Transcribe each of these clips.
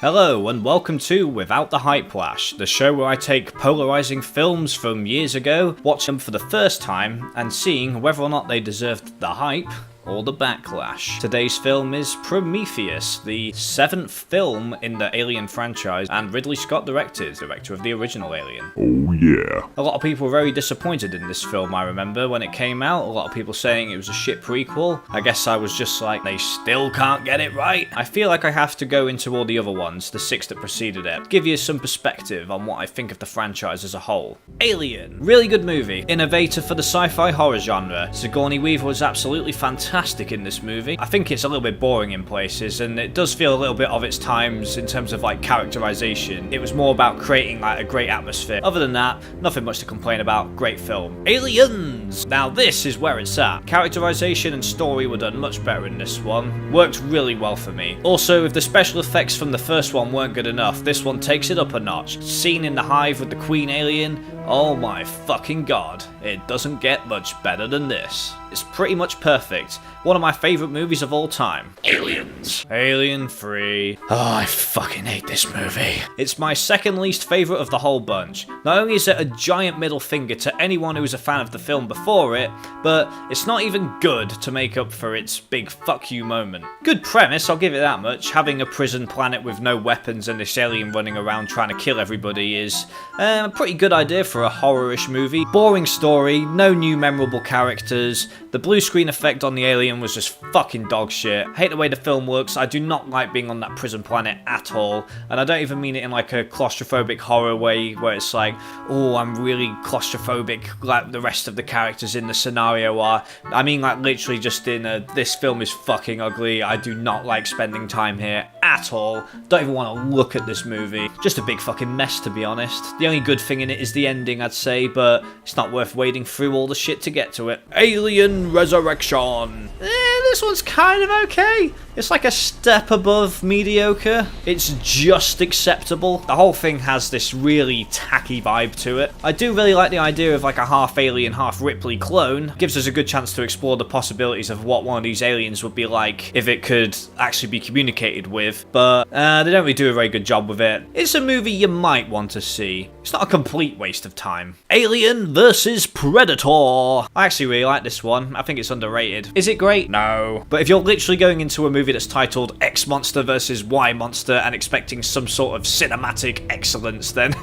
Hello and welcome to Without the Hypelash, the show where I take polarizing films from years ago, watch them for the first time, and seeing whether or not they deserved the hype or the backlash. Today's film is Prometheus, the 7th film in the Alien franchise, and Ridley Scott director of the original Alien. Oh yeah. A lot of people were very disappointed in this film, I remember, when it came out. A lot of people saying it was a shit prequel. I guess I was just like, they still can't get it right. I feel like I have to go into all the other ones, the 6 that preceded it, give you some perspective on what I think of the franchise as a whole. Alien. Really good movie. Innovator for the sci-fi horror genre. Sigourney Weaver was absolutely fantastic in this movie. I think it's a little bit boring in places, and it does feel a little bit of its times in terms of like characterization. It was more about creating like a great atmosphere. Other than that, nothing much to complain about. Great film. Aliens! Now this is where it's at. Characterization and story were done much better in this one. Worked really well for me. Also, if the special effects from the first one weren't good enough, this one takes it up a notch. Scene in the hive with the Queen alien, oh my fucking god. It doesn't get much better than this. It's pretty much perfect. One of my favourite movies of all time. Aliens. Alien 3. Oh, I fucking hate this movie. It's my second least favourite of the whole bunch. Not only is it a giant middle finger to anyone who was a fan of the film before it, but it's not even good to make up for its big fuck you moment. Good premise, I'll give it that much. Having a prison planet with no weapons and this alien running around trying to kill everybody is a pretty good idea for a horror-ish movie. Boring story, no new memorable characters. The blue screen effect on the alien was just fucking dog shit. I hate the way the film works. I do not like being on that prison planet at all. And I don't even mean it in like a claustrophobic horror way where it's like, oh, I'm really claustrophobic like the rest of the characters in the scenario are. I mean like literally just in this film is fucking ugly. I do not like spending time here at all. Don't even want to look at this movie. Just a big fucking mess, to be honest. The only good thing in it is the ending, I'd say, but it's not worth wading through all the shit to get to it. Alien Resurrection. This one's kind of okay. It's like a step above mediocre. It's just acceptable. The whole thing has this really tacky vibe to it. I do really like the idea of like a half alien, half Ripley clone. Gives us a good chance to explore the possibilities of what one of these aliens would be like if it could actually be communicated with, but they don't really do a very good job with it. It's a movie you might want to see. It's not a complete waste of time. Alien vs Predator. I actually really like this one. I think it's underrated. Is it great? No. But if you're literally going into a movie that's titled X Monster vs Y Monster and expecting some sort of cinematic excellence, then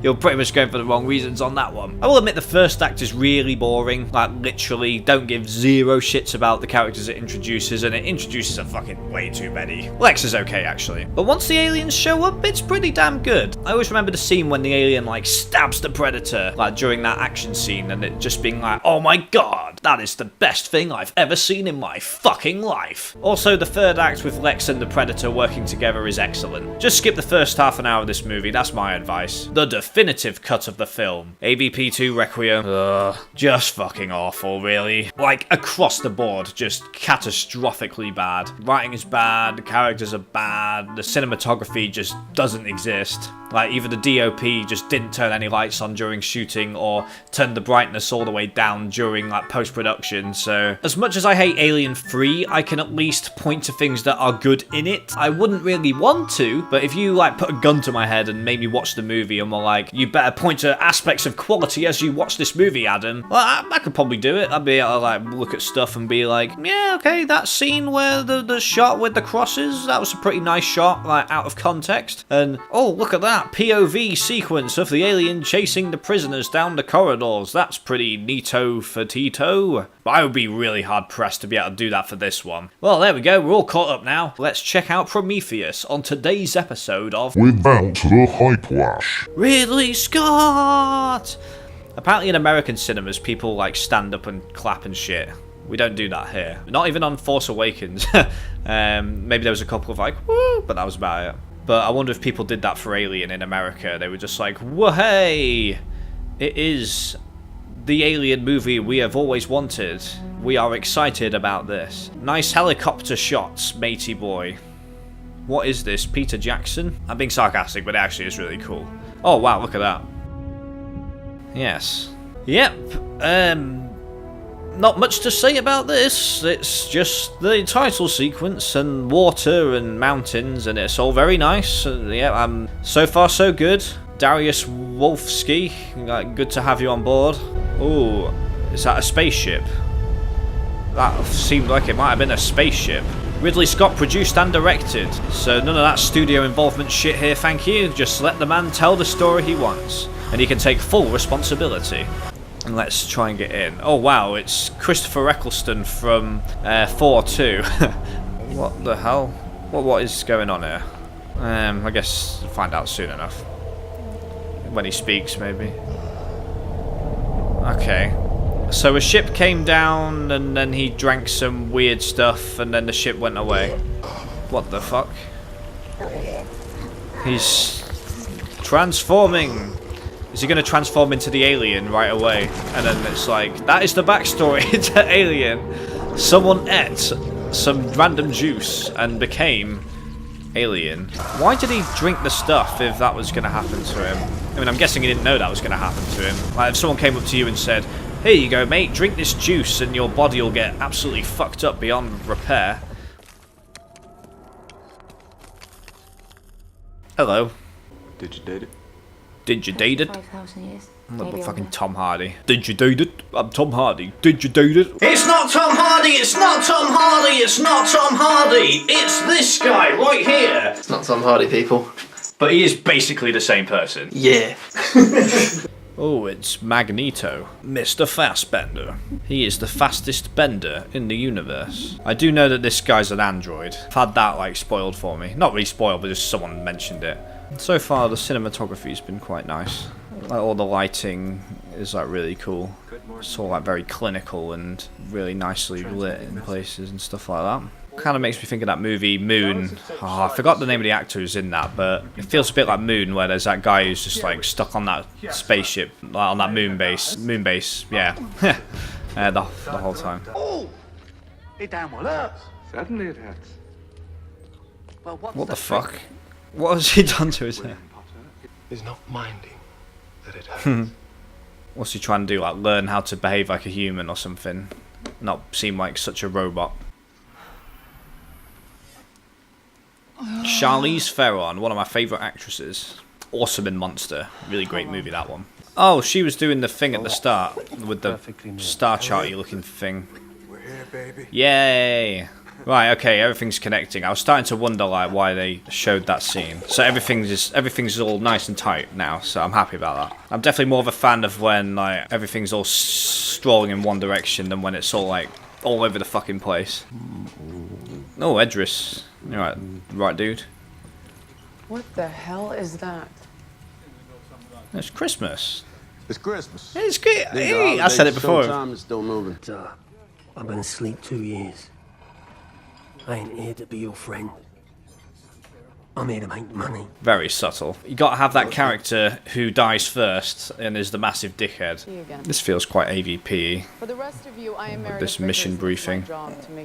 you're pretty much going for the wrong reasons on that one. I will admit the first act is really boring. Like literally don't give zero shits about the characters it introduces, and it introduces a fucking way too many. Lex is okay actually. But once the aliens show up, it's pretty damn good. I always remember the scene when the alien like stabs the Predator, like during that action scene, and it just being like, oh my god, that is the best thing I've ever seen in my fucking life. Also, the third act with Lex and the Predator working together is excellent. Just skip the first half an hour of this movie, that's my advice. The definitive cut of the film. AVP2 Requiem. Ugh, just fucking awful, really. Like, across the board, just catastrophically bad. Writing is bad, the characters are bad, the cinematography just doesn't exist. Like, either the DOP just didn't turn any lights on during shooting, or turned the brightness all the way down during, like, post-production, so... As much as I hate Alien 3, I can at least point to things that are good in it. I wouldn't really want to, but if you, like, put a gun to my head and made me watch the movie and were like, you better point to aspects of quality as you watch this movie, Adam, well, I could probably do it. I'd be able to, like, look at stuff and be like, yeah, okay, that scene where the shot with the crosses, that was a pretty nice shot, like, out of context. And, oh, look at that POV sequence of the alien chasing the prisoners down the corridors. That's pretty neato for Tito. But I would be really hard pressed to be able to do that for this one. Well, there we go, we're all caught up now. Let's check out Prometheus on today's episode of Without the Hypelash. Ridley Scott! Apparently in American cinemas, people like stand up and clap and shit. We don't do that here. Not even on Force Awakens. Maybe there was a couple of like, woo, but that was about it. But I wonder if people did that for Alien in America. They were just like, whoa, hey! It is the Alien movie we have always wanted. We are excited about this. Nice helicopter shots, matey boy. What is this, Peter Jackson? I'm being sarcastic, but it actually is really cool. Oh wow, look at that. Yes. Yep. not much to say about this. It's just the title sequence and water and mountains, and it's all very nice. Yeah, so far so good. Darius Wolfski, good to have you on board. Ooh, is that a spaceship? That seemed like it might have been a spaceship. Ridley Scott produced and directed, so none of that studio involvement shit here, thank you. Just let the man tell the story he wants, and he can take full responsibility. And let's try and get in. Oh wow, it's Christopher Eccleston from Thor 2. What the hell? What is going on here? I guess we'll find out soon enough. When he speaks, maybe. Okay. So a ship came down, and then he drank some weird stuff, and then the ship went away. What the fuck? He's transforming. Is he going to transform into the alien right away? And then it's like, that is the backstory to Alien. Someone ate some random juice and became Alien. Why did he drink the stuff if that was going to happen to him? I mean, I'm guessing he didn't know that was going to happen to him. Like, if someone came up to you and said, here you go, mate, drink this juice and your body will get absolutely fucked up beyond repair. Hello. Did you date it? Did you date it? 5,000 years. I'm not fucking Tom Hardy. Did you date it? I'm Tom Hardy. Did you date it? It's not Tom Hardy, it's not Tom Hardy, it's not Tom Hardy, it's this guy right here. It's not Tom Hardy, people. But he is basically the same person. Yeah. Oh, it's Magneto, Mr. Fastbender. He is the fastest bender in the universe. I do know that this guy's an android. I've had that like spoiled for me. Not really spoiled, but just someone mentioned it. So far, the cinematography's been quite nice. Like all the lighting is like really cool. It's all like very clinical and really nicely lit in places and stuff like that. Kind of makes me think of that movie Moon. Oh, I forgot the name of the actor who's in that, but it feels a bit like Moon, where there's that guy who's just like stuck on that spaceship, like on that moon base. Moon base, yeah. The whole time. Oh, it damn well hurts. Certainly it hurts. Well, What the fuck? What has he done to his hair? Is not minding that it hurts. What's he trying to do? Like learn how to behave like a human or something? Not seem like such a robot. Charlize Theron, one of my favourite actresses. Awesome in Monster. Really great movie, that one. Oh, she was doing the thing at the start with the star charty looking thing. We're here, baby. Yay! Right, okay, everything's connecting. I was starting to wonder like why they showed that scene. So everything's all nice and tight now, so I'm happy about that. I'm definitely more of a fan of when like everything's all strolling in one direction than when it's all like all over the fucking place. Oh, Edris. You're right, dude. What the hell is that? It's Christmas. It's Christmas. It's great. Hey, I said it before. Time is still moving. I've been asleep 2 years. I ain't here to be your friend. I'm here to make money. Very subtle. You gotta have that character who dies first and is the massive dickhead. This feels quite AVP-y. For the rest of you, I am married This to mission briefing.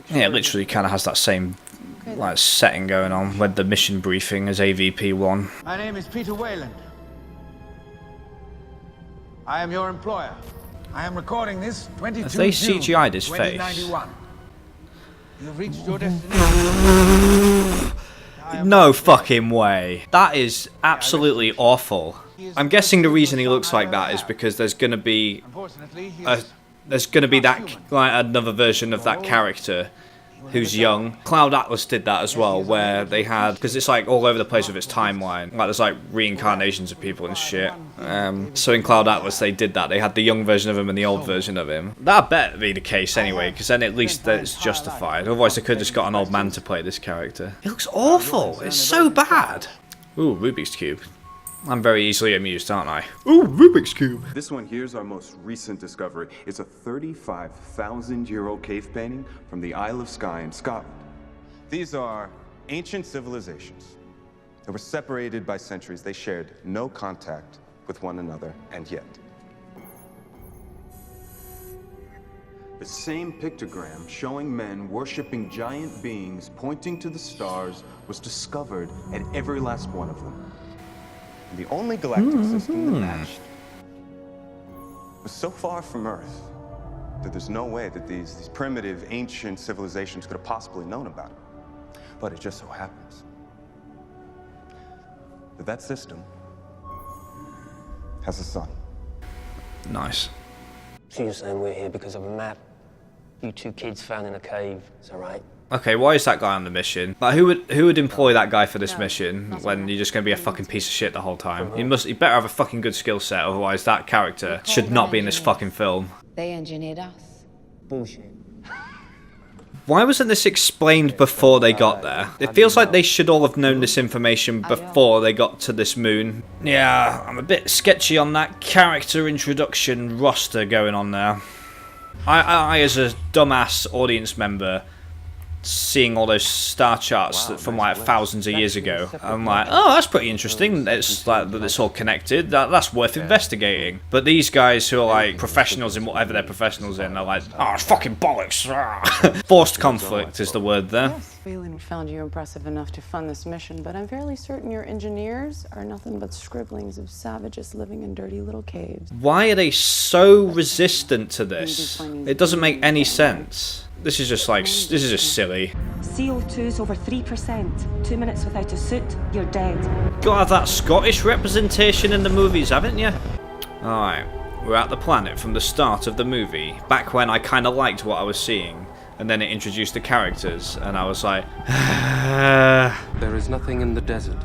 Yeah, it literally kind of has that same like setting going on with the mission briefing as AVP1. My name is Peter Weyland. I am your employer. I am recording this 22 Have they June, CGI'd his face? 2091. You have reached your destination. No fucking way. That is absolutely awful. I'm guessing the reason he looks like that is because there's gonna be that like another version of that character who's young. Cloud Atlas did that as well, where they had, because it's like all over the place with its timeline, like there's like reincarnations of people and shit. So in Cloud Atlas they did that. They had the young version of him and the old version of him. That better be the case anyway, because then at least it's justified. Otherwise they could have just got an old man to play this character. It looks awful. It's so bad. Ooh, Rubik's Cube. I'm very easily amused, aren't I? Ooh, Rubik's Cube. This one here's our most recent discovery. It's a 35,000-year-old cave painting from the Isle of Skye in Scotland. These are ancient civilizations. They were separated by centuries. They shared no contact with one another, and yet the same pictogram showing men worshipping giant beings pointing to the stars was discovered at every last one of them. The only galactic system that matched was so far from Earth that there's no way that these primitive, ancient civilizations could have possibly known about it. But it just so happens that that system has a son. Nice. So you're saying we're here because of a map you two kids found in a cave, is that right? Okay, why is that guy on the mission? Like, who would employ that guy for this mission when you're just gonna be a fucking piece of shit the whole time? You better have a fucking good skill set, otherwise that character should not be in this fucking film. They engineered us. Bullshit. Why wasn't this explained before they got there? It feels like they should all have known this information before they got to this moon. Yeah, I'm a bit sketchy on that character introduction roster going on there. I as a dumbass audience member, seeing all those star charts from like thousands of years ago, I'm like, oh, that's pretty interesting. It's like that it's all connected. That's worth investigating. But these guys who are like professionals in whatever they're professionals in are like, oh, fucking bollocks. Forced conflict is the word there. Yes, Weyland found you impressive enough to fund this mission, but I'm fairly certain your engineers are nothing but scribblings of savages living in dirty little caves. Why are they so resistant to this? It doesn't make any sense. This is just like, this is just silly. CO2's over 3%. 2 minutes without a suit, you're dead. Gotta have that Scottish representation in the movies, haven't you? Alright, we're at the planet from the start of the movie, back when I kinda liked what I was seeing, and then it introduced the characters, and I was like, There is nothing in the desert,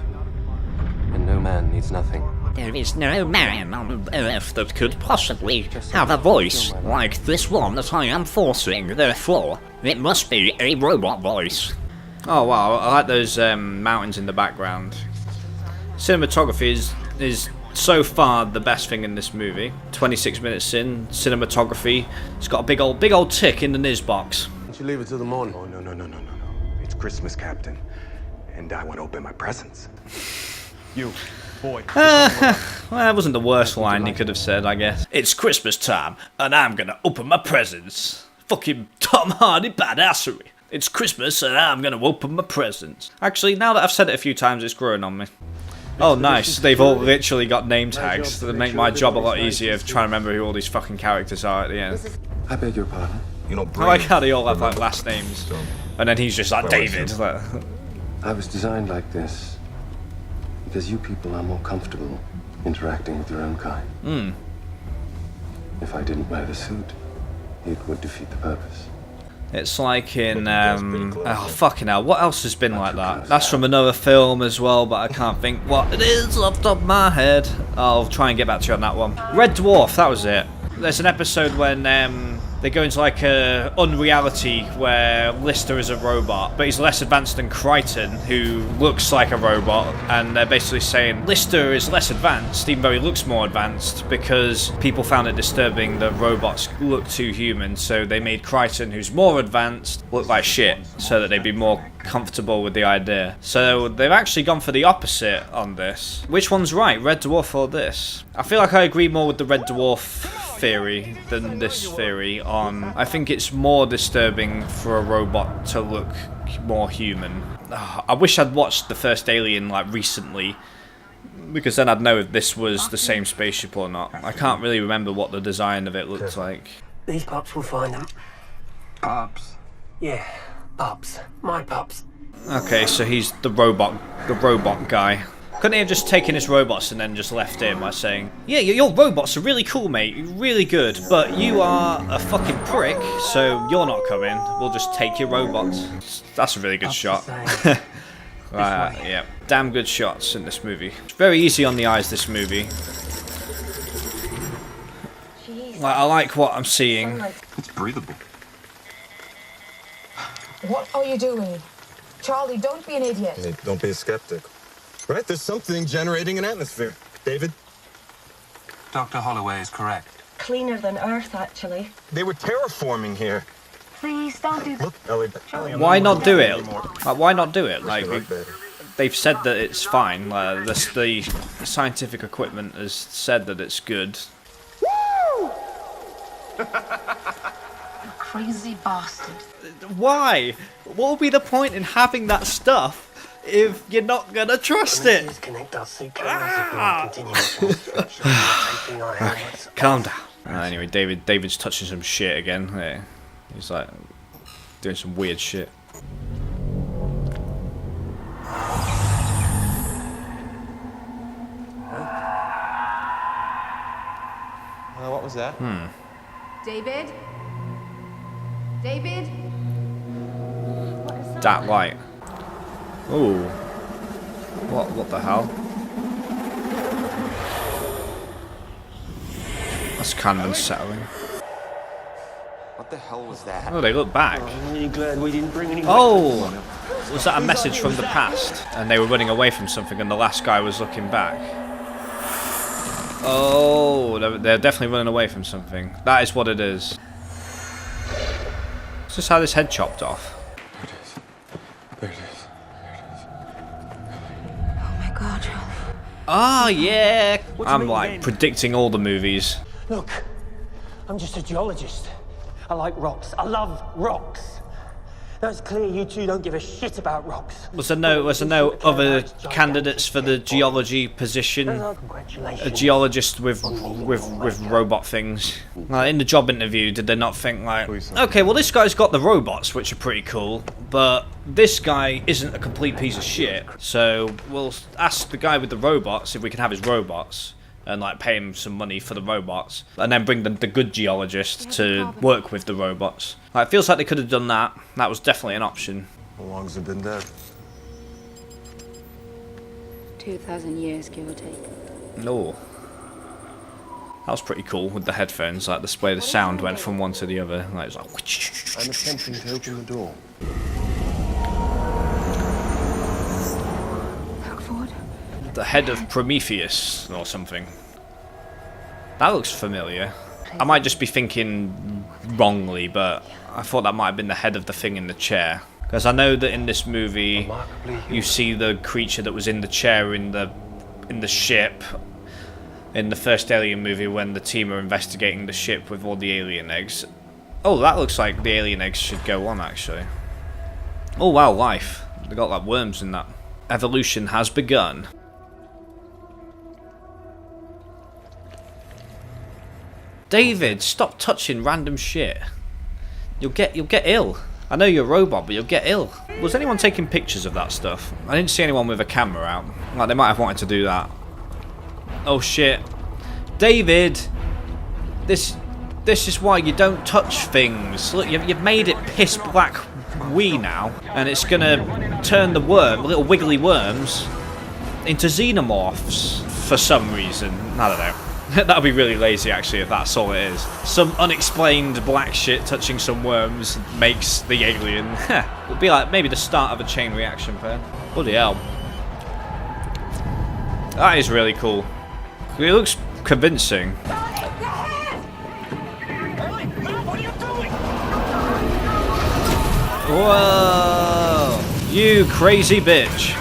and no man needs nothing. There is no man on Earth that could possibly have a voice like this one that I am forcing, therefore, it must be a robot voice. Oh wow, I like those mountains in the background. Cinematography is so far the best thing in this movie. 26 minutes in, cinematography, it's got a big old tick in the Niz box. Don't you leave it till the morning? Oh, no. It's Christmas, Captain. And I want to open my presents. You, boy. Well, that wasn't the worst line he could have said, I guess. It's Christmas time, and I'm gonna open my presents. Fucking Tom Hardy badassery. It's Christmas, and I'm gonna open my presents. Actually, now that I've said it a few times, it's growing on me. Oh, nice. They've all literally got name tags that make my job a lot easier of trying to remember who all these fucking characters are at the end. I beg your pardon? You know, I like how they all have like last names. And then he's just like David. Like, I was designed like this because you people are more comfortable interacting with your own kind. If I didn't wear the suit, it would defeat the purpose. it's like in, oh fucking hell, what else has been like that? That's from another film as well, but I can't think what it is off the top of my head. I'll try and get back to you on that one. Red Dwarf, that was it. There's an episode when they go into like a unreality where Lister is a robot, but he's less advanced than Crichton, who looks like a robot, and they're basically saying Lister is less advanced, even though he looks more advanced, because people found it disturbing that robots look too human, so they made Crichton, who's more advanced, look like shit, so that they'd be more comfortable with the idea. So they've actually gone for the opposite on this. Which one's right, Red Dwarf or this? I feel like I agree more with the Red Dwarf theory than this theory on, I think it's more disturbing for a robot to look more human. I wish I'd watched the first Alien like recently, because then I'd know if this was the same spaceship or not. I can't really remember what the design of it looked like. These pups will find them. Pops? Yeah, pups. My pups. Okay, so he's the robot guy. Couldn't he have just taken his robots and then just left him by saying, yeah, your robots are really cool, mate, really good, but you are a fucking prick, so you're not coming. We'll just take your robots. That's a really good shot. Right, yeah. Damn good shots in this movie. It's very easy on the eyes, this movie. Like, I like what I'm seeing. It's breathable. What are you doing? Charlie, don't be an idiot. Hey, don't be a skeptic. Right, there's something generating an atmosphere. David? Dr. Holloway is correct. Cleaner than Earth, actually. They were terraforming here. Please, don't do that. Look, Ellie. Why not do it? Like, why not do it? Like, they've said that it's fine. The scientific equipment has said that it's good. Woo! Crazy bastard. Why? What would be the point in having that stuff if you're not gonna trust it? Disconnect our suit cameras if we continue. Okay, calm down. Anyway, David's touching some shit again. Yeah. He's like doing some weird shit. What was that? David? David? That light. Ooh. What the hell? That's kind of unsettling. What the hell was that? Oh, they look back. I'm really glad we didn't bring any. Oh! Was that a message from the past? And they were running away from something and the last guy was looking back? Oh, they're definitely running away from something. That is what it is. Let's just have his head chopped off. There it is. Oh my god, Charlie. Ah, yeah! What do you I'm mean like then? predicting all the movies. Look, I'm just a geologist. I like rocks. I love rocks. Now it's clear you two don't give a shit about rocks. Was there no other candidates for the geology position? A geologist with robot things. Like in the job interview, did they not think like, okay, well this guy's got the robots, which are pretty cool, but this guy isn't a complete piece of shit. So we'll ask the guy with the robots if we can have his robots. And like pay him some money for the robots, and then bring the good geologist to work with the robots. Like, it feels like they could have done that. That was definitely an option. How long's it been dead? 2,000 years, give or take. No. That was pretty cool with the headphones, like the way the sound went from one to the other. Like, it was like... I'm attempting to open the door. Look forward. The head of Prometheus or something. That looks familiar. I might just be thinking wrongly, but I thought that might have been the head of the thing in the chair. Because I know that in this movie, you see the creature that was in the chair in the ship. In the first Alien movie, when the team are investigating the ship with all the alien eggs. Oh, that looks like the alien eggs should go on, actually. Oh wow, life. They got like worms in that. Evolution has begun. David, stop touching random shit. You'll get ill. I know you're a robot, but you'll get ill. Was anyone taking pictures of that stuff? I didn't see anyone with a camera out. Like, they might have wanted to do that. Oh shit. David! This is why you don't touch things. Look, you've made it piss black wee now, and it's gonna turn the little wiggly worms, into xenomorphs for some reason. I don't know. That would be really lazy, actually, if that's all it is. Some unexplained black shit touching some worms makes the alien. It would be like maybe the start of a chain reaction pair. Bloody hell. That is really cool. It looks convincing. Whoa! You crazy bitch.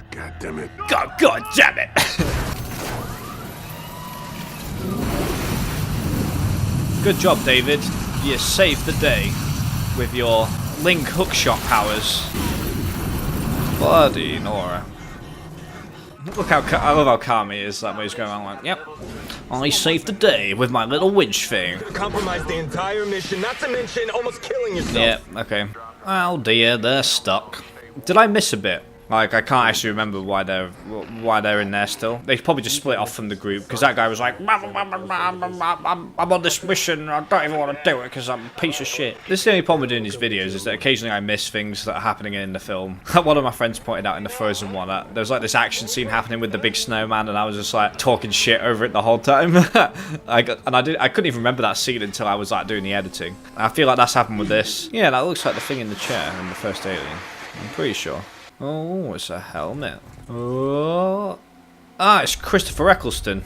God damn it. God damn it. Good job, David. You saved the day with your link hookshot powers. Bloody Nora. Look how I love how calm he is. That way he's going around like, yep, I saved the day with my little winch thing. Compromised the entire mission, not to mention almost killing yourself. Yep, okay. Oh dear, they're stuck. Did I miss a bit? Like, I can't actually remember why they're in there still. They probably just split off from the group, because that guy was like, I'm on this mission, I don't even want to do it because I'm a piece of shit. This is the only problem with doing these videos, is that occasionally I miss things that are happening in the film. One of my friends pointed out in the Frozen one, there was like this action scene happening with the big snowman, and I was just like talking shit over it the whole time. I couldn't even remember that scene until I was like doing the editing. I feel like that's happened with this. Yeah, that looks like the thing in the chair in the first Alien. I'm pretty sure. Oh, it's a helmet. Oh, it's Christopher Eccleston.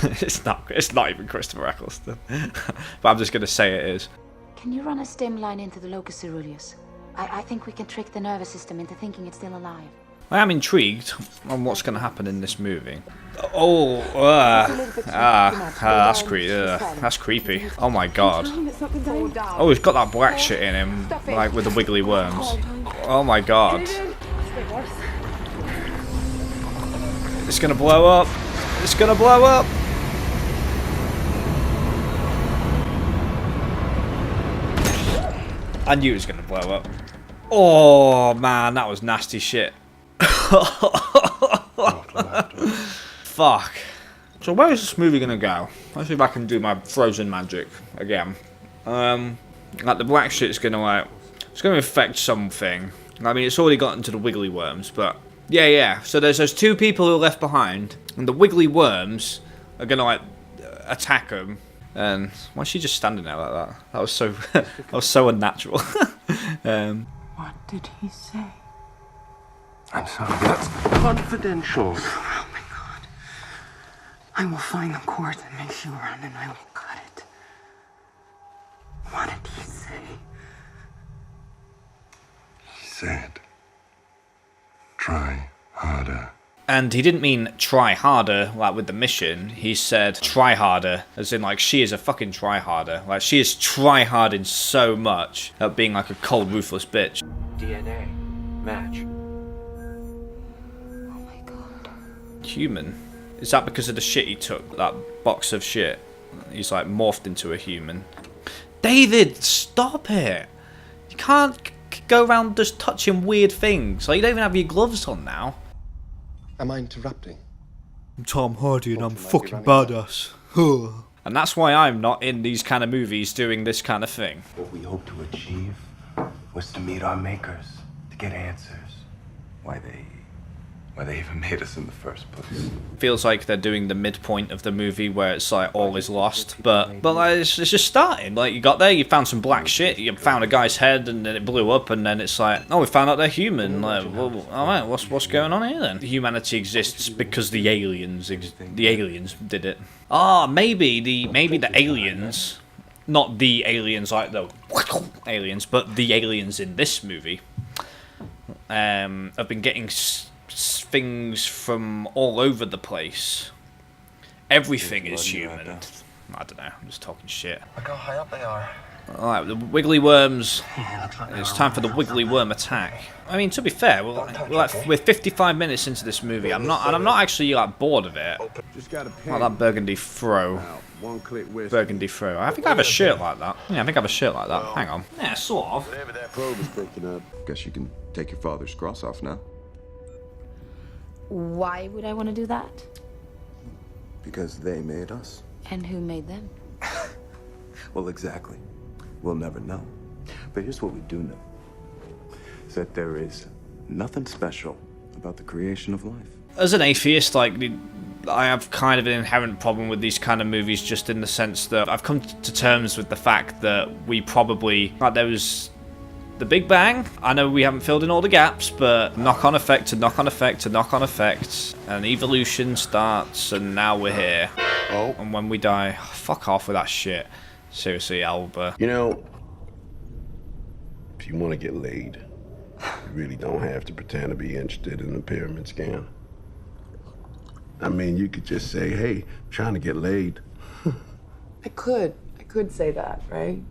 It's not even Christopher Eccleston. But I'm just gonna say it is. Can you run a stem line into the locus ceruleus? I think we can trick the nervous system into thinking it's still alive. I am intrigued on what's going to happen in this movie. Oh, that's creepy. That's creepy. Oh my god. Oh, he's got that black shit in him, like with the wiggly worms. Oh my god. It's gonna blow up. It's gonna blow up. I knew it was gonna blow up. Oh man, that was nasty shit. Fuck. So where is this movie gonna go? Let's see if I can do my frozen magic again. Like the black shit's gonna like, it's gonna affect something. I mean, it's already gotten to the wiggly worms, but yeah. So there's those 2 people who are left behind, and the wiggly worms are gonna like attack them. And why is she just standing there like that? That was so that was so unnatural. What did he say? I'm sorry, that's confidential. Oh my god. I will find the cord that makes you run and I will cut it. What did he say? He said, try harder. And he didn't mean try harder, like with the mission. He said try harder, as in like she is a fucking try harder. Like she is try harding so much at being like a cold, ruthless bitch. DNA. Match. Oh my god. Human? Is that because of the shit he took? That box of shit? He's like morphed into a human. David, stop it! You can't go around just touching weird things. Like you don't even have your gloves on now. Am I interrupting? I'm Tom Hardy and I'm fucking badass. And that's why I'm not in these kind of movies doing this kind of thing. What we hoped to achieve was to meet our makers, to get answers. Why they even made us in the first place. Feels like they're doing the midpoint of the movie where it's like all is lost, but like it's just starting. Like you got there, you found some black shit, you found a guy's head, and then it blew up, and then it's like, oh, we found out they're human. Like, well, all right, what's going on here then? Humanity exists because the aliens did it. Ah, maybe the aliens, not the aliens like the aliens, but the aliens in this movie, have been getting things from all over the place. Everything is human. I don't know, I'm just talking shit. Look how high up they are. Alright, the wiggly worms. It's time for the wiggly worm attack. I mean, to be fair, we're 55 minutes into this movie. I'm not actually like bored of it. Like that burgundy fro. Burgundy fro. I think I have a shirt like that. Yeah, I think I have a shirt like that. Hang on. Yeah, sort of. Whatever that probe is picking up. Guess you can take your father's cross off now. Why would I want to do that? Because they made us. And who made them? Well, exactly. We'll never know. But here's what we do know. Is that there is nothing special about the creation of life. As an atheist, like, I have kind of an inherent problem with these kind of movies, just in the sense that I've come to terms with the fact that we probably, like, there was the Big Bang. I know we haven't filled in all the gaps, but knock-on effect to knock-on effect to knock-on effect, and evolution starts, and now we're here. Oh. And when we die, fuck off with that shit. Seriously, Alba. You know, if you want to get laid, you really don't have to pretend to be interested in the pyramid scam. I mean, you could just say, hey, I'm trying to get laid. I could say that, right?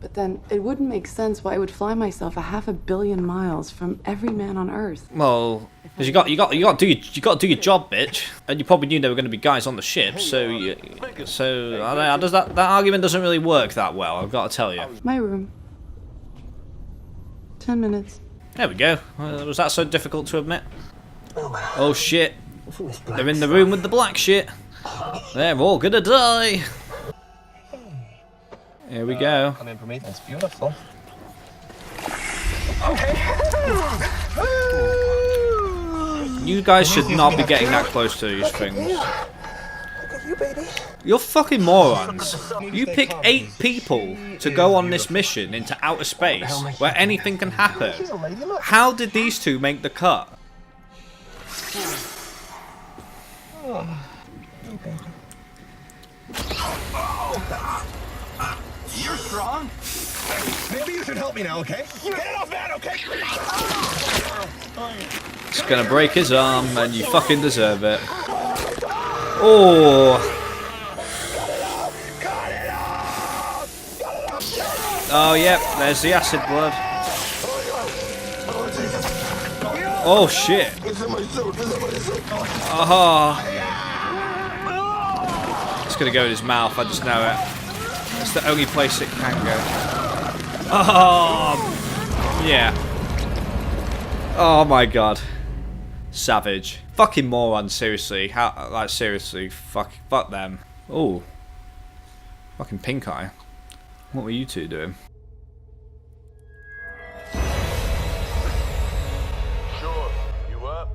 But then it wouldn't make sense why I would fly myself 500 million miles from every man on Earth. Well, because you got to do your job, bitch. And you probably knew there were going to be guys on the ship, so I don't know, that argument doesn't really work that well. I've got to tell you. My room. 10 minutes. There we go. Was that so difficult to admit? Oh shit! They're in the room with the black shit. They're all gonna die. Here we go. Come in, Prometheus. Beautiful. You guys should not be getting that close to these things. You're fucking morons. You pick 8 people to go on this mission into outer space where anything can happen. How did these 2 make the cut? You're strong. Maybe you should help me now, okay? Get it off that, okay? It's gonna break his arm, and you fucking deserve it. Oh. Oh, yep, there's the acid blood. Oh, shit. Oh. It's gonna go in his mouth, I just know it. It's the only place it can go. Oh, yeah. Oh my god. Savage. Fucking morons, seriously. How, like, seriously. Fuck them. Oh. Fucking pink eye. What were you two doing? Sure. You up?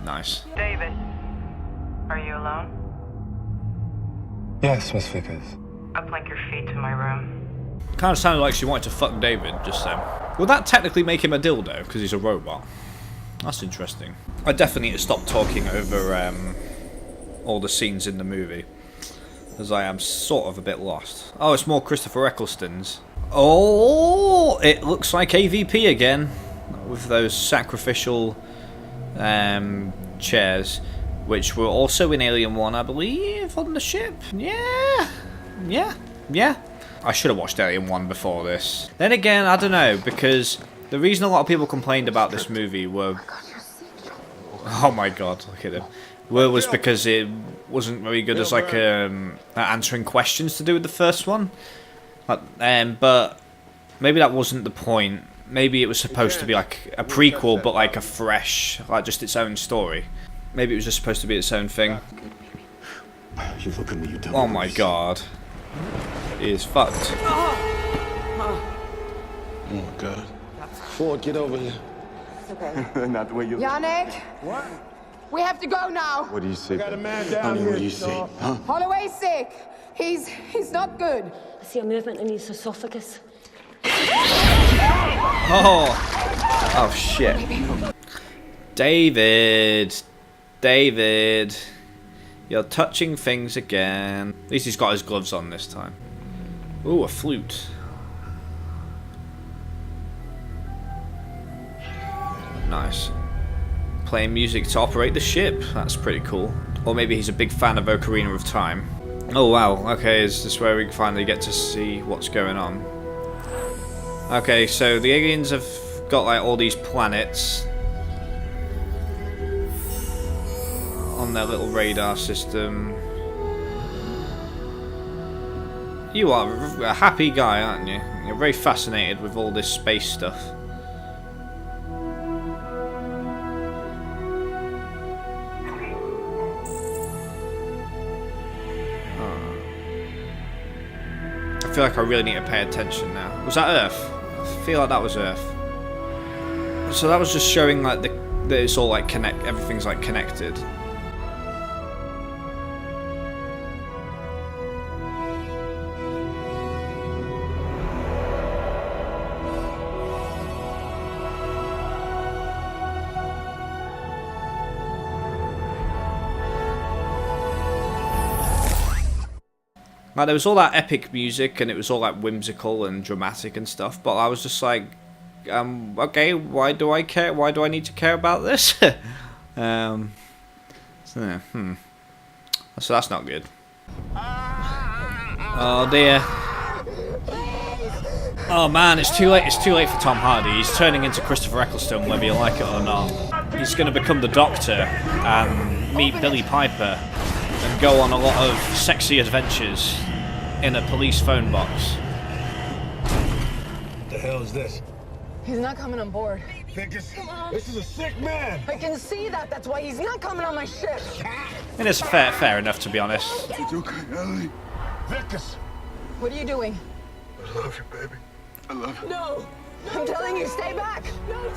Nice. David, are you alone? Yes, Miss Vickers. Uplink your feet to my room. Kind of sounded like she wanted to fuck David just then. Will that technically make him a dildo because he's a robot? That's interesting. I definitely need to stop talking over all the scenes in the movie, as I am sort of a bit lost. Oh, it's more Christopher Eccleston's. Oh, it looks like AVP again, with those sacrificial chairs, which were also in Alien 1, I believe, on the ship. Yeah. I should have watched Alien 1 before this. Then again, I don't know, because the reason a lot of people complained about this movie were... Oh my god, look at him. Was because it wasn't very good as like answering questions to do with the first one. But maybe that wasn't the point. Maybe it was supposed to be like a prequel, but like a fresh, like just its own story. Maybe it was just supposed to be its own thing. Oh my god. He is fucked. Oh my god. Ford, get over here. It's okay. Not the way you... Yannick! What? We have to go now. What do you see? Got a man down here. What do you see? Huh? Holloway's sick. He's not good. I see a movement in his esophagus. Oh shit. David, you're touching things again. At least he's got his gloves on this time. Ooh, a flute. Nice. Playing music to operate the ship. That's pretty cool. Or maybe he's a big fan of Ocarina of Time. Oh wow, okay, is this where we finally get to see what's going on? Okay, so the aliens have got like all these planets on their little radar system. You are a happy guy, aren't you? You're very fascinated with all this space stuff. I feel like I really need to pay attention now. Was that Earth? I feel like that was Earth. So that was just showing like that it's all like everything's like connected. Like there was all that epic music and it was all like whimsical and dramatic and stuff, but I was just like, okay, why do I care? Why do I need to care about this? So that's not good. Oh dear. Oh man, it's too late. It's too late for Tom Hardy. He's turning into Christopher Eccleston, whether you like it or not. He's going to become the Doctor and meet Billy Piper and go on a lot of sexy adventures in a police phone box. What the hell is this? He's not coming on board. This is a sick man. I can see that. That's why he's not coming on my ship. And it's fair enough, to be honest. It's okay, Ellie. Vicus. What are you doing? I love you, baby. I love you. No. I'm telling you, stay back.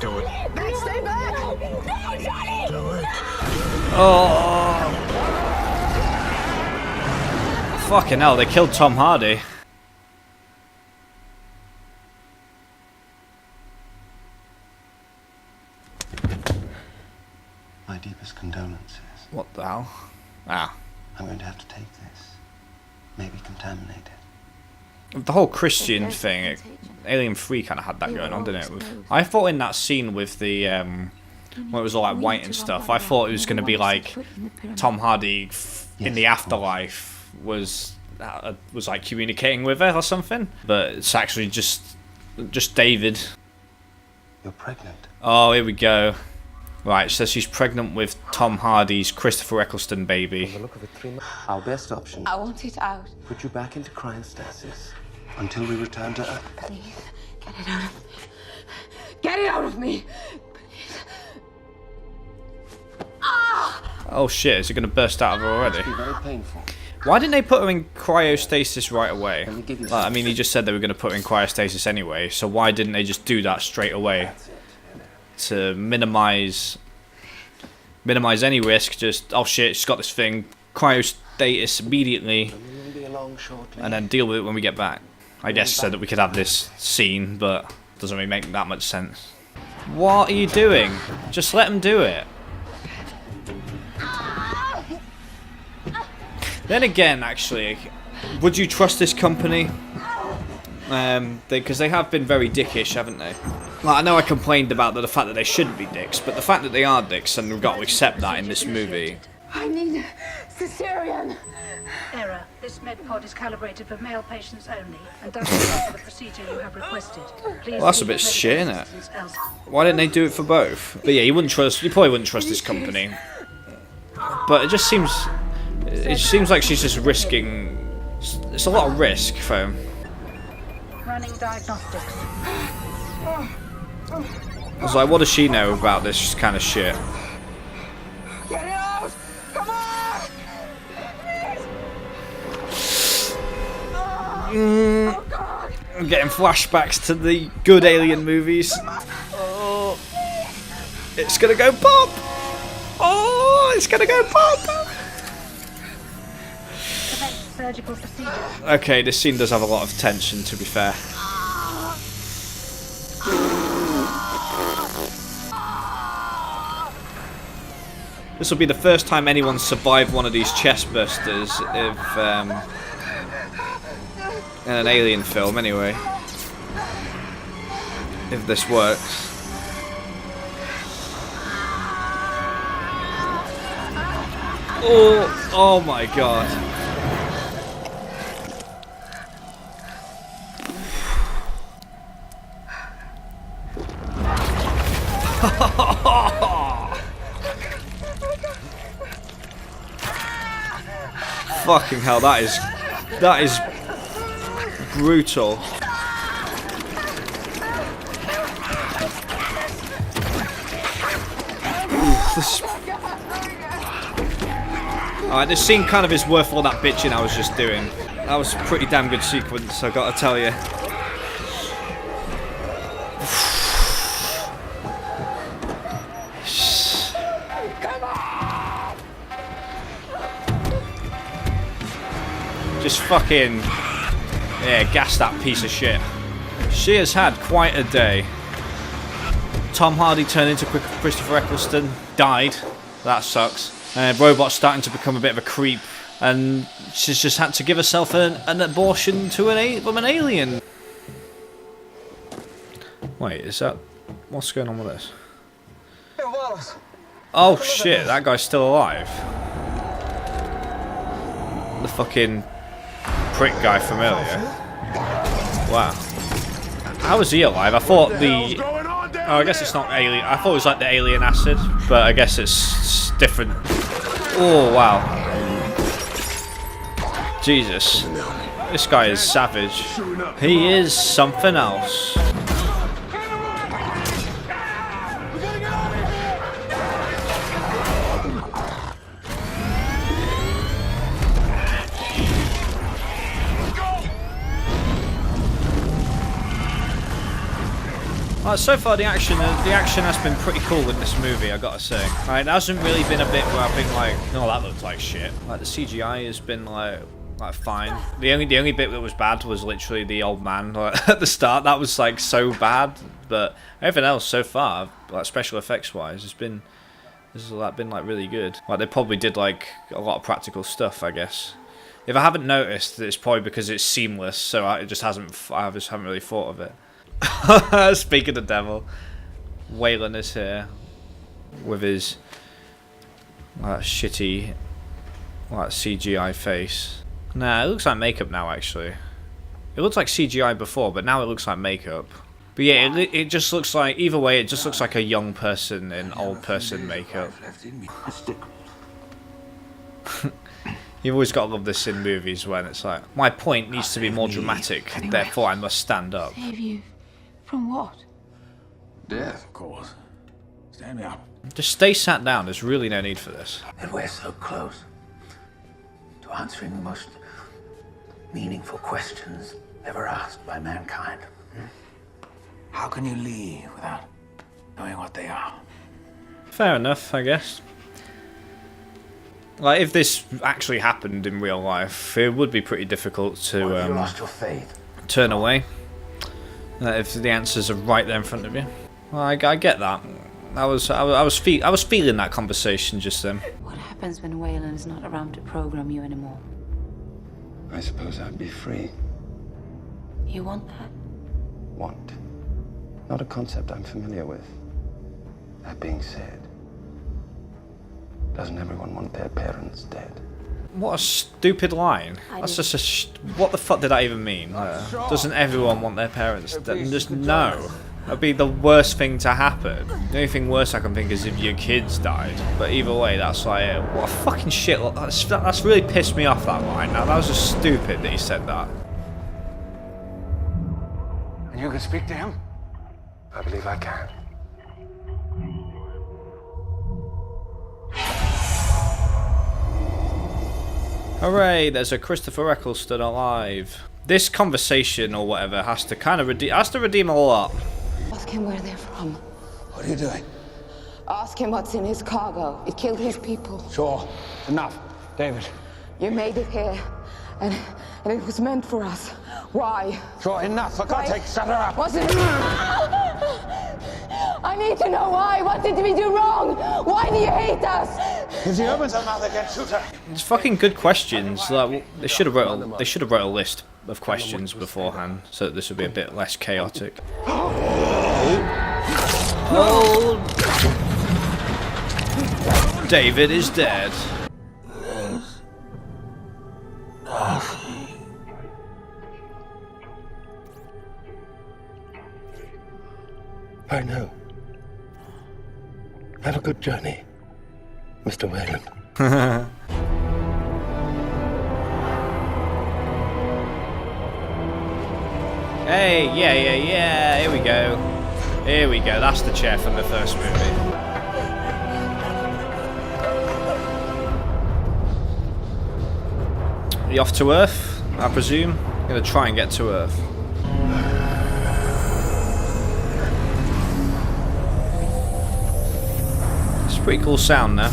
Do it. Stay back. No, Johnny. Do it. Oh. Fucking hell, they killed Tom Hardy. My deepest condolences. What the hell? Ah. I'm going to have to take this. Maybe contaminate it. The whole Christian thing, Alien 3 kind of had that going on, didn't it? I thought in that scene with the, when it was all like white and stuff, I thought it was going to be like Tom Hardy in the afterlife was like communicating with her or something, but it's actually just David. You're pregnant. Oh, here we go. Right, so she's pregnant with Tom Hardy's Christopher Eccleston baby. Our best option. I want it out. Put you back into cryostasis. Until we return to Earth. Please, get it out of me. Get it out of me! Oh shit, is it gonna burst out of her already? It's very painful. Why didn't they put her in cryostasis right away? Like, I mean, he just said they were gonna put her in cryostasis anyway, so why didn't they just do that straight away? To minimize any risk, just, oh shit, she's got this thing, cryostasis immediately, and then deal with it when we get back. I guess so that we could have this scene, but it doesn't really make that much sense. What are you doing? Just let them do it. Then again, actually, would you trust this company? Because they have been very dickish, haven't they? Like, I know I complained about the fact that they shouldn't be dicks, but the fact that they are dicks, and we've got to accept that in this movie. I need cesarean. Error. This med pod is calibrated for male patients only and doesn't cover the procedure you have requested. Please Well, that's a bit shit, isn't it? Why didn't they do it for both? But yeah, you probably wouldn't trust this company. But it just seems like she's just risking. It's a lot of risk for him. Running diagnostics. I was like, what does she know about this kind of shit? Get it out! Come on! Oh God! I'm getting flashbacks to the good Alien movies. Oh, it's gonna go pop! Oh, it's gonna go pop! Surgical procedure. Okay, this scene does have a lot of tension, to be fair. This will be the first time anyone's survived one of these chest busters if, in an Alien film, anyway. If this works. Oh my god. Fucking hell, that is brutal. Alright, this scene kind of is worth all that bitching I was just doing. That was a pretty damn good sequence, I gotta tell you. Just fucking, yeah, gas that piece of shit. She has had quite a day. Tom Hardy turned into Christopher Eccleston, died. That sucks. Robot's starting to become a bit of a creep, and she's just had to give herself an abortion to from an alien. Wait, is that... What's going on with this? Oh shit, that guy's still alive. The fucking prick guy from earlier. Wow. How is he alive? I thought the... Oh, I guess it's not alien. I thought it was like the alien acid, but I guess it's different. Oh, wow. Jesus. This guy is savage. He is something else. So far the action has been pretty cool in this movie, I gotta say. Right, there hasn't really been a bit where I've been like, no, that looks like shit. Like the CGI has been like fine. The only bit that was bad was literally the old man at the start. That was like so bad, but everything else so far, like special effects wise, has been like really good. Like they probably did like a lot of practical stuff, I guess. If I haven't noticed, it's probably because it's seamless, so I just haven't really thought of it. Speak of the devil, Weyland is here with his shitty CGI face. Nah, it looks like makeup now actually. It looks like CGI before, but now it looks like makeup. But yeah, it just looks like, either way, it just looks like a young person in old person makeup. You've always got to love this in movies when it's like, my point needs to be more dramatic, therefore I must stand up. Save you from what? Death, of course. Stand me up. Just stay sat down, there's really no need for this. And we're so close to answering the most meaningful questions ever asked by mankind. How can you leave without knowing what they are? Fair enough, I guess. Like, if this actually happened in real life, it would be pretty difficult to you lost your faith? turn away. If the answers are right there in front of you. Well, I get that. I was feeling that conversation just then. What happens when Weyland is not around to program you anymore? I suppose I'd be free. You want that? Want. Not a concept I'm familiar with. That being said, doesn't everyone want their parents dead? What a stupid line. That's just what the fuck did that even mean? Doesn't everyone want their parents dead? Just no. That'd be the worst thing to happen. The only thing worse I can think is if your kids died. But either way, that's like, what a fucking shit. That's really pissed me off, that line. Now, that was just stupid that he said that. And you can speak to him? I believe I can. Hooray, there's a Christopher Eccleston alive. This conversation or whatever has to kind of redeem a lot. Ask him where they're from. What are you doing? Ask him what's in his cargo. It killed his people. Sure. Enough. David. You made it here, and it was meant for us. Why? Sure, enough. For God's sake, shut her up. Was it? I need to know why. What did we do wrong? Why do you hate us? If the Urbans are now, they can shoot her. It's fucking good questions. Like, they should have wrote a list of questions beforehand, so that this would be a bit less chaotic. Oh. David is dead. I know. Have a good journey, Mr. Weyland. Hey, yeah, here we go. Here we go, that's the chair from the first movie. You off to Earth, I presume? I'm gonna try and get to Earth. It's a pretty cool sound now.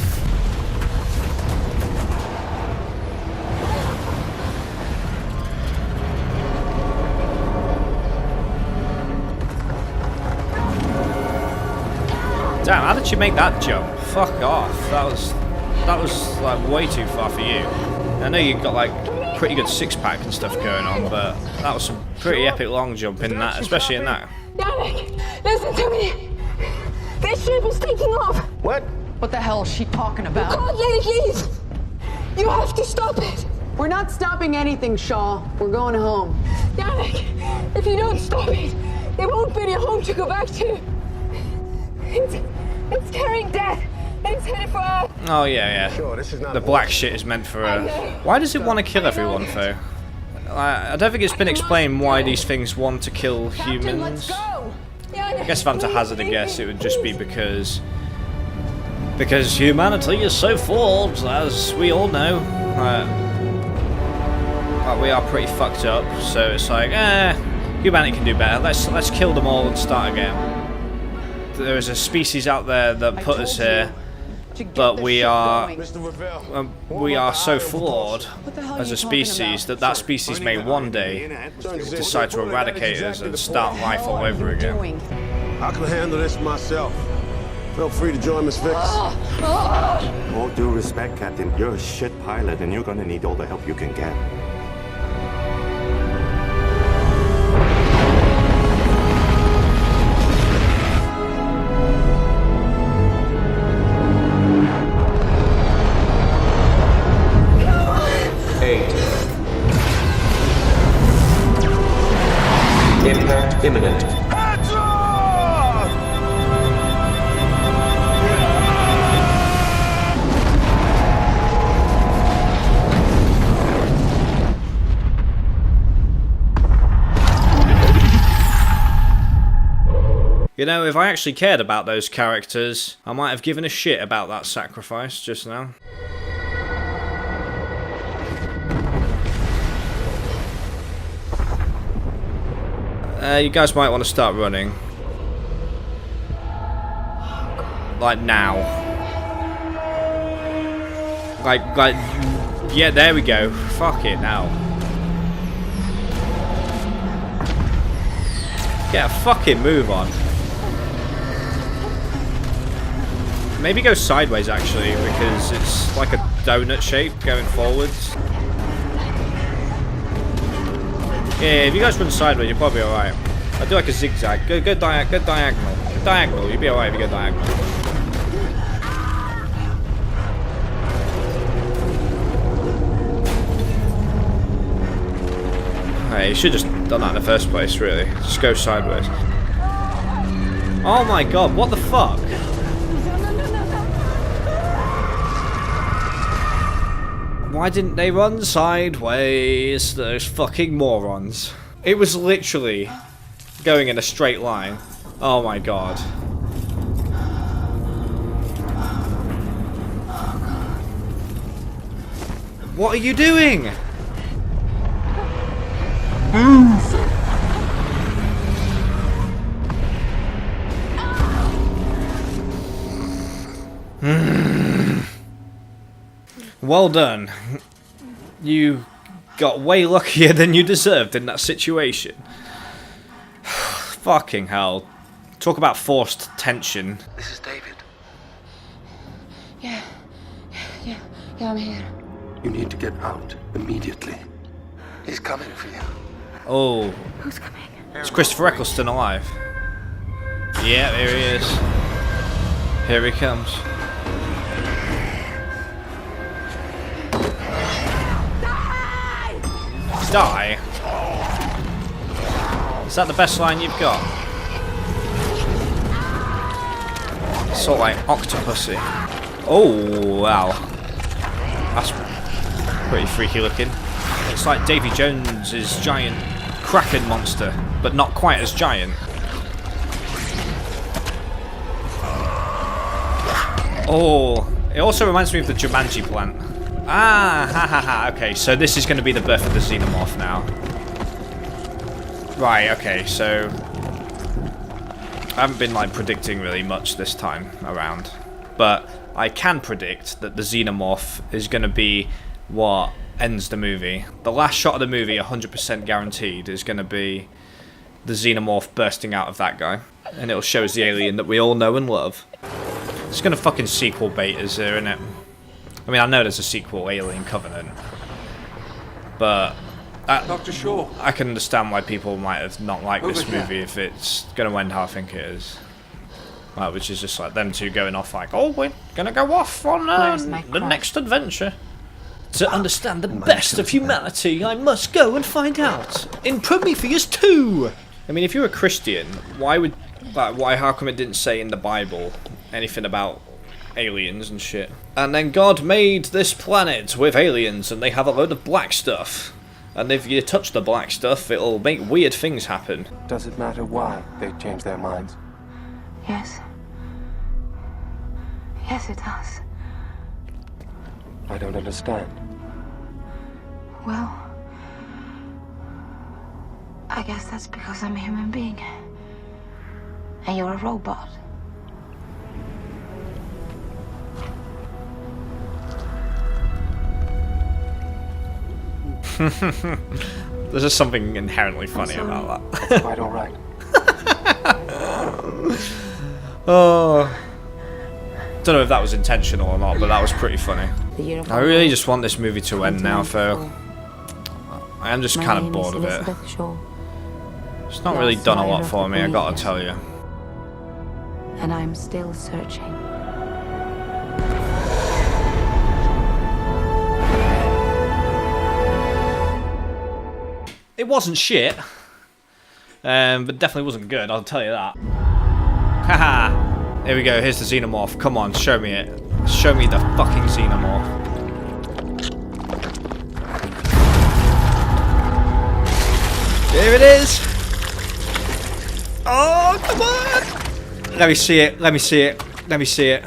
Damn, how did you make that jump? Fuck off. That was like way too far for you. I know you've got like pretty good six-pack and stuff going on, but that was some pretty epic long jump in that, especially in that. Yannick, listen to me. This ship is taking off. What? What the hell is she talking about? You can't let it leave. You have to stop it. We're not stopping anything, Shaw. We're going home. Yannick, if you don't stop it, there won't be a home to go back to. It's carrying death, and it's headed for Earth. Oh yeah. Sure, this is not the black shit is meant for Earth. Why does it want to kill everyone, though? I don't think it's been explained why these things want to kill humans. Let's go. I guess if I'm to hazard a guess, it would just be because humanity is so flawed, as we all know. We are pretty fucked up, so it's like, humanity can do better. Let's kill them all and start again. There is a species out there that put us here, but we are so flawed as a species that species may one day decide to eradicate us and start life all over again. I can handle this myself. Feel free to join Miss Vix. All due respect, Captain, you're a shit pilot and you're gonna need all the help you can get. Impact imminent. Heads off! You know, if I actually cared about those characters, I might have given a shit about that sacrifice just now. You guys might want to start running. Like now. Like, yeah, there we go. Fuck it now. Get a fucking move on. Maybe go sideways actually, because it's like a donut shape going forwards. Yeah, if you guys run sideways, you're probably alright. I do like a zigzag. Go diagonal. Go diagonal. You'll be alright if you go diagonal. Hey, you should have just done that in the first place, really. Just go sideways. Oh my god, what the fuck? Why didn't they run sideways? Those fucking morons. It was literally going in a straight line. Oh my god. What are you doing? Well done. You got way luckier than you deserved in that situation. Fucking hell. Talk about forced tension. This is David. Yeah, I'm here. You need to get out immediately. He's coming for you. Oh. Who's coming? Is Christopher Eccleston alive? Yeah, here he is. Here he comes. Die? Is that the best line you've got? Sort of like Octopussy. Oh, wow. That's pretty freaky looking. It's like Davy Jones's giant Kraken monster, but not quite as giant. Oh, it also reminds me of the Jumanji plant. Ah, ha ha ha, okay, so this is going to be the birth of the Xenomorph now. Right, okay, so I haven't been like predicting really much this time around, but I can predict that the Xenomorph is going to be what ends the movie. The last shot of the movie, 100% guaranteed, is going to be the Xenomorph bursting out of that guy, and it'll show us the alien that we all know and love. It's going to fucking sequel bait us here, isn't it? I mean, I know there's a sequel, Alien Covenant, but Dr. Shaw. I can understand why people might have not liked this movie if it's going to end how I think it is. Well, which is just like them two going off like, oh, we're going to go off on the next adventure. To understand the best of humanity, I must go and find out in Prometheus 2. I mean, if you're a Christian, how come it didn't say in the Bible anything about aliens and shit? And then God made this planet with aliens and they have a load of black stuff. And if you touch the black stuff, it'll make weird things happen. Does it matter why they changed their minds? Yes. Yes, it does. I don't understand. Well, I guess that's because I'm a human being. And you're a robot. There's just something inherently funny about that. That's quite alright. Oh. Don't know if that was intentional or not, but that was pretty funny. I really just want this movie to end now, Phil. I am just kind of bored of it. It's not really done a lot for me, I gotta tell you. And I'm still searching. It wasn't shit, but definitely wasn't good, I'll tell you that. Haha! Here we go, here's the Xenomorph. Come on, show me it. Show me the fucking Xenomorph. Here it is! Oh, come on! Let me see it. Let me see it. Let me see it.